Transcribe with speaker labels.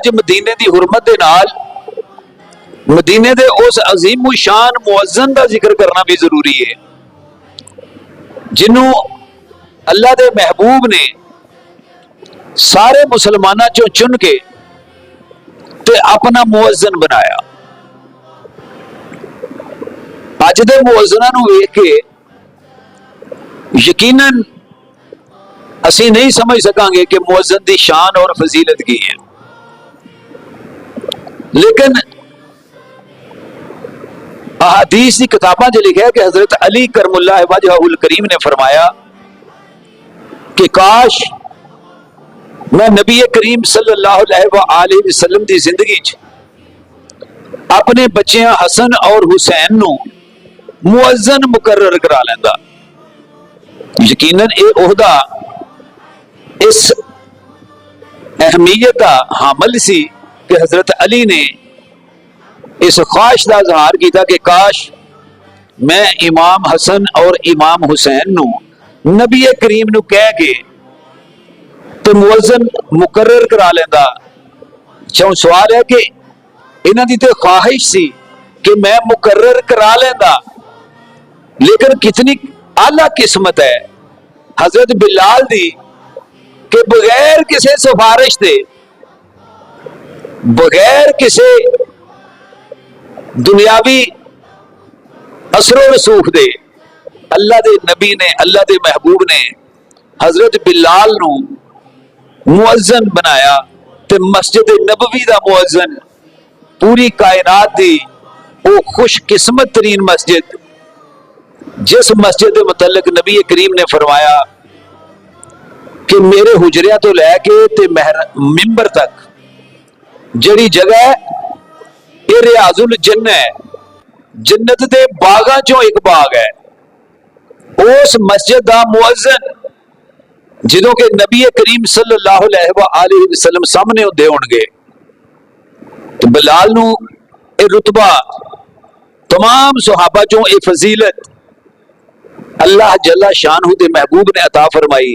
Speaker 1: اج مدینے دی حرمت دے نال مدینے دے اس عظیم شان مؤذن دا ذکر کرنا بھی ضروری ہے، جنوں اللہ دے محبوب نے سارے مسلمانوں چوں چن کے تے اپنا مؤذن بنایا۔ اج دے مؤذناں نوں ویکھ کے یقیناً اسی نہیں سمجھ سکاں گے کہ مؤذن دی شان اور فضیلت کی ہے، لیکن احادیث کی کتاباں جو لکھا ہے کہ حضرت علی کرم اللہ وجہہ الکریم نے فرمایا کہ کاش میں نبی کریم صلی اللہ علیہ وآلہ وسلم دی زندگی اپنے بچیاں حسن اور حسین نو مؤذن مقرر کرا لیندا۔ یقیناً یہ عہدہ اس اہمیت کا حامل سی کہ حضرت علی نے اس خواہش کا اظہار کیتا کہ کاش میں امام حسن اور امام حسین نو نبی کریم نو کہہ کے تو مؤذن مقرر کرا لیندا۔ چون سوال ہے کہ انہاں دی تے خواہش سی کہ میں مقرر کرا لیندا، لیکن کتنی اعلیٰ قسمت ہے حضرت بلال دی کہ بغیر کسی سفارش دے، بغیر کسی دنیاوی اثر و رسوخ دے، اللہ دے نبی نے، اللہ دے محبوب نے حضرت بلال نو مؤذن بنایا۔ تے مسجد نبوی دا مؤذن پوری کائنات دی او خوش قسمت ترین مسجد، جس مسجد دے متعلق نبی کریم نے فرمایا کہ میرے حجرے تو لے کے تے ممبر تک جڑی جگہ ہے یہ ریاض الجنہ ہے، جنت دے باغاں چوں ایک باغ ہے۔ اس مسجد دا مؤذن جدوں کہ نبی کریم صلی اللہ علیہ وآلہ وسلم سامنے ہوندے ہون گے تو بلال نو اے رتبہ تمام صحابہ چوں اے فضیلت اللہ جل شانہ دے محبوب نے عطا فرمائی۔